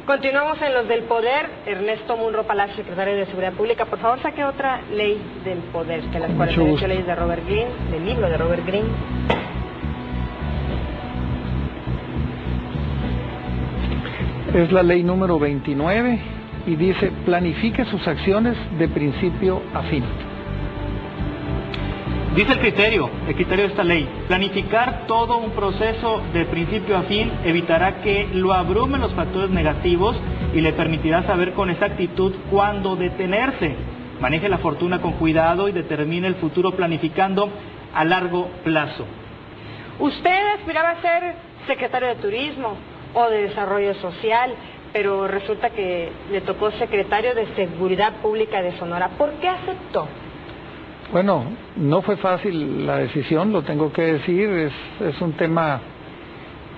Continuamos en los del poder. Ernesto Munro Palacio, secretario de Seguridad Pública, por favor saque otra ley del poder, que las 48 leyes de Robert Greene, del libro de Robert Greene. Es la ley número 29 y dice: planifique sus acciones de principio a fin. Dice el criterio de esta ley: planificar todo un proceso de principio a fin evitará que lo abrumen los factores negativos y le permitirá saber con exactitud cuándo detenerse. Maneje la fortuna con cuidado y determine el futuro planificando a largo plazo. Usted aspiraba a ser secretario de Turismo o de Desarrollo Social, pero resulta que le tocó secretario de Seguridad Pública de Sonora. ¿Por qué aceptó? Bueno, no fue fácil la decisión, lo tengo que decir, es un tema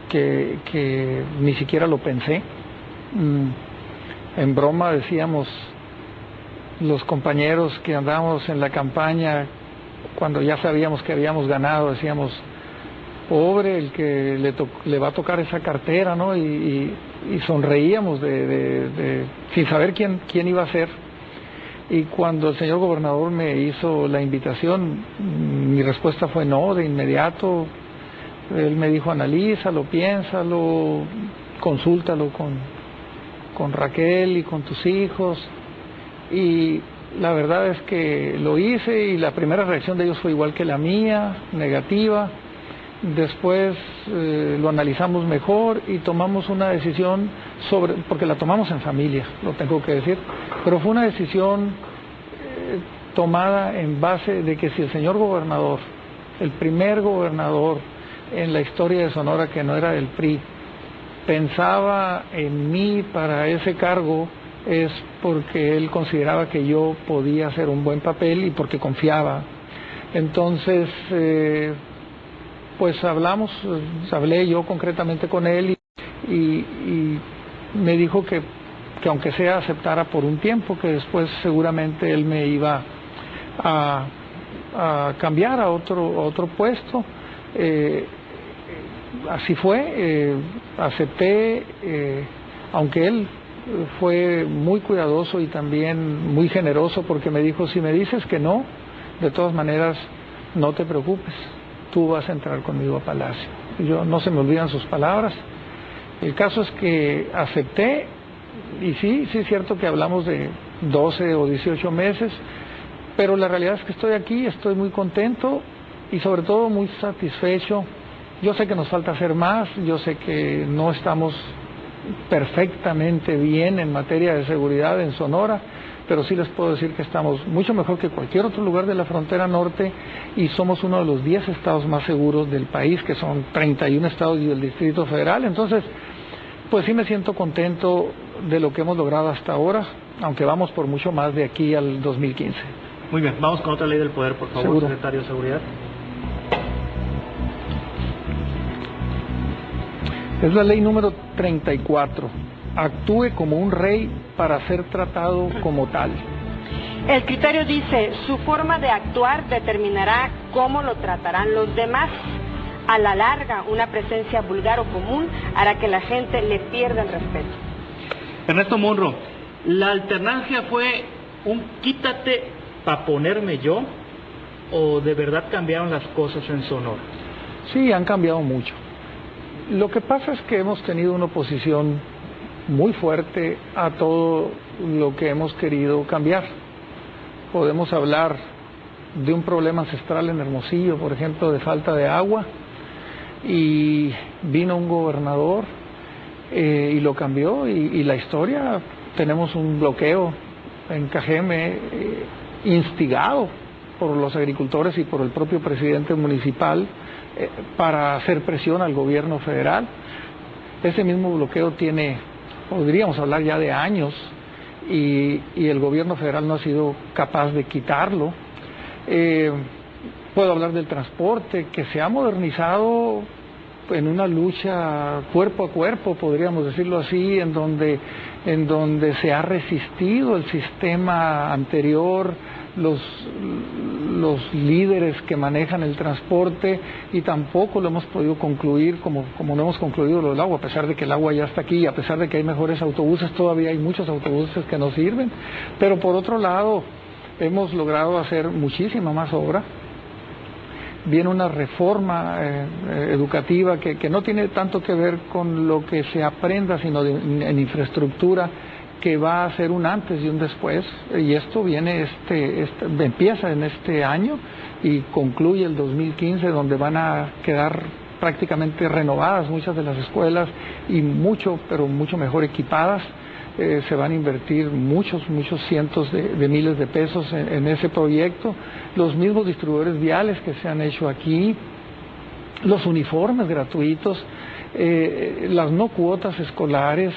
que ni siquiera lo pensé. En broma decíamos los compañeros que andábamos en la campaña, cuando ya sabíamos que habíamos ganado, decíamos: pobre el que le va a tocar esa cartera, ¿no? Y sonreíamos sin saber quién iba a ser. Y cuando el señor gobernador me hizo la invitación, mi respuesta fue no, de inmediato. Él me dijo: analízalo, piénsalo, consúltalo con Raquel y con tus hijos. Y la verdad es que lo hice, y la primera reacción de ellos fue igual que la mía, negativa. Después lo analizamos mejor y tomamos una decisión porque la tomamos en familia, lo tengo que decir, pero fue una decisión tomada en base de que si el señor gobernador, el primer gobernador en la historia de Sonora que no era del PRI, pensaba en mí para ese cargo, es porque él consideraba que yo podía hacer un buen papel y porque confiaba. Entonces, pues hablé yo concretamente con él y me dijo que aunque sea aceptara por un tiempo, que después seguramente él me iba a cambiar a otro puesto. Así fue, acepté, aunque él fue muy cuidadoso y también muy generoso, porque me dijo: si me dices que no, de todas maneras no te preocupes, tú vas a entrar conmigo a Palacio. Yo, no se me olvidan sus palabras. El caso es que acepté, y sí es cierto que hablamos de 12 o 18 meses, pero la realidad es que estoy aquí, estoy muy contento y sobre todo muy satisfecho. Yo sé que nos falta hacer más, yo sé que no estamos perfectamente bien en materia de seguridad en Sonora, pero sí les puedo decir que estamos mucho mejor que cualquier otro lugar de la frontera norte, y somos uno de los 10 estados más seguros del país, que son 31 estados y el Distrito Federal. Entonces, pues sí me siento contento de lo que hemos logrado hasta ahora, aunque vamos por mucho más de aquí al 2015. Muy bien, vamos con otra ley del poder, por favor. ¿Seguro? Secretario de Seguridad. Es la ley número 34. Actúe como un rey para ser tratado como tal. El criterio dice: su forma de actuar determinará cómo lo tratarán los demás. A la larga, una presencia vulgar o común hará que la gente le pierda el respeto. Ernesto Munro, ¿la alternancia fue un quítate para ponerme yo, o de verdad cambiaron las cosas en Sonora? Sí, han cambiado mucho. Lo que pasa es que hemos tenido una oposición muy fuerte a todo lo que hemos querido cambiar. Podemos hablar de un problema ancestral en Hermosillo, por ejemplo, de falta de agua, y vino un gobernador y lo cambió, y la historia, tenemos un bloqueo en Cajeme instigado por los agricultores y por el propio presidente municipal para hacer presión al gobierno federal. Ese mismo bloqueo podríamos hablar ya de años, y el gobierno federal no ha sido capaz de quitarlo. Puedo hablar del transporte, que se ha modernizado en una lucha cuerpo a cuerpo, podríamos decirlo así, en donde se ha resistido el sistema anterior, los líderes que manejan el transporte, y tampoco lo hemos podido concluir como no hemos concluido lo del agua, a pesar de que el agua ya está aquí, a pesar de que hay mejores autobuses, todavía hay muchos autobuses que no sirven. Pero por otro lado, hemos logrado hacer muchísima más obra. Viene una reforma educativa que no tiene tanto que ver con lo que se aprenda, sino en infraestructura, que va a ser un antes y un después, y esto viene empieza en este año y concluye el 2015, donde van a quedar prácticamente renovadas muchas de las escuelas y pero mucho mejor equipadas. Se van a invertir muchos cientos de miles de pesos en ese proyecto. Los mismos distribuidores viales que se han hecho aquí, los uniformes gratuitos, las no cuotas escolares,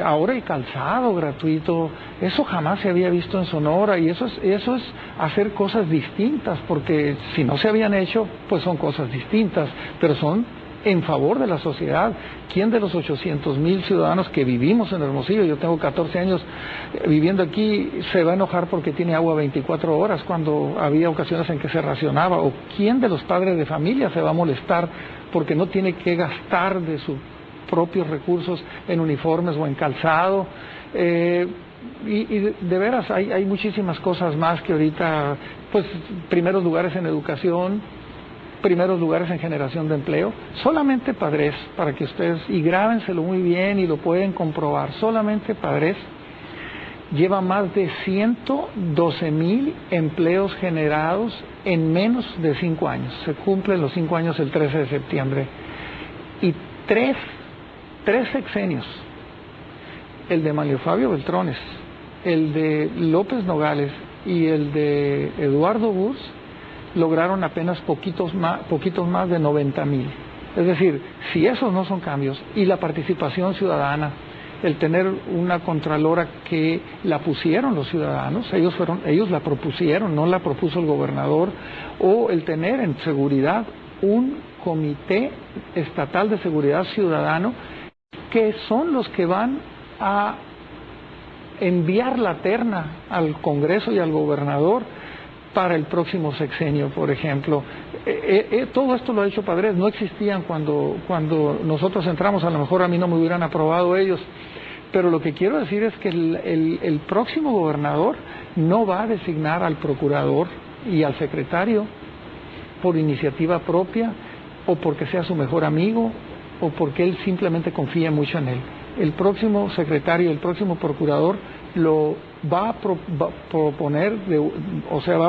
ahora el calzado gratuito. Eso jamás se había visto en Sonora, y eso es hacer cosas distintas, porque si no se habían hecho, pues son cosas distintas, pero son en favor de la sociedad. ¿Quién de los 800,000 ciudadanos que vivimos en Hermosillo, yo tengo 14 años viviendo aquí, se va a enojar porque tiene agua 24 horas cuando había ocasiones en que se racionaba? ¿O quién de los padres de familia se va a molestar porque no tiene que gastar de sus propios recursos en uniformes o en calzado? Y de veras hay muchísimas cosas más que ahorita, pues, primeros lugares en educación, primeros lugares en generación de empleo. Solamente Padres, para que ustedes, y grábenselo muy bien y lo pueden comprobar, solamente Padres lleva más de 112,000 empleos generados en menos de 5 años. Se cumplen los 5 años el 13 de septiembre. Y tres sexenios, el de Manlio Fabio Beltrones, el de López Nogales y el de Eduardo Burs, lograron apenas poquitos más de 90,000. Es decir, si esos no son cambios, y la participación ciudadana, el tener una contralora que la pusieron los ciudadanos, ellos la propusieron, no la propuso el gobernador, o el tener en seguridad un comité estatal de seguridad ciudadano, que son los que van a enviar la terna al Congreso y al gobernador para el próximo sexenio, por ejemplo. Todo esto lo ha hecho Padres, no existían cuando nosotros entramos, a lo mejor a mí no me hubieran aprobado ellos, pero lo que quiero decir es que el próximo gobernador no va a designar al procurador y al secretario por iniciativa propia, o porque sea su mejor amigo, o porque él simplemente confía mucho en él. El próximo secretario, el próximo procurador va a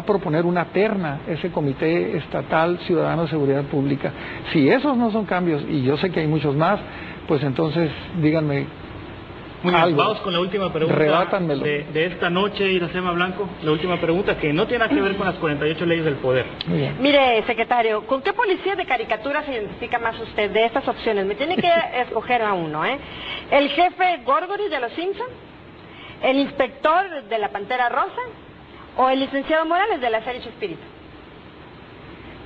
proponer una terna, ese Comité Estatal Ciudadano de Seguridad Pública. Si esos no son cambios, y yo sé que hay muchos más, pues entonces díganme. Muy bien, vamos con la última pregunta de esta noche, Iracema Blanco. La última pregunta, que no tiene nada que ver con las 48 leyes del poder. Mire, secretario, ¿con qué policía de caricatura se identifica más usted de estas opciones? Me tiene que escoger a uno, ¿eh? ¿El jefe Gorgory de los Simpson? ¿El inspector de la Pantera Rosa? ¿O el licenciado Morales de la serie Chespirito?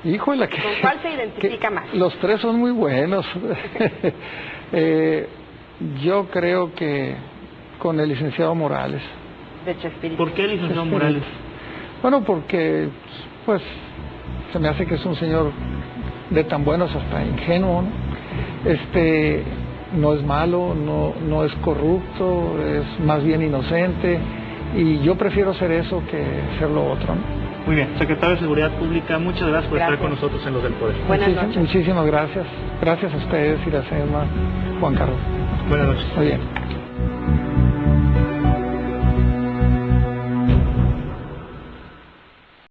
Híjole, ¿con cuál se identifica más? Los tres son muy buenos. Yo creo que con el licenciado Morales. De Chespirito. ¿Por qué el licenciado Morales? Bueno, porque pues se me hace que es un señor de tan buenos hasta ingenuo, ¿no? No es malo, no es corrupto, es más bien inocente, y yo prefiero ser eso que ser lo otro, ¿no? Muy bien, secretario de Seguridad Pública, muchas gracias por estar con nosotros en Los del Poder. Buenas noches. Muchísimas gracias. Gracias a ustedes, Iracema, Juan Carlos. Buenas noches. Muy bien.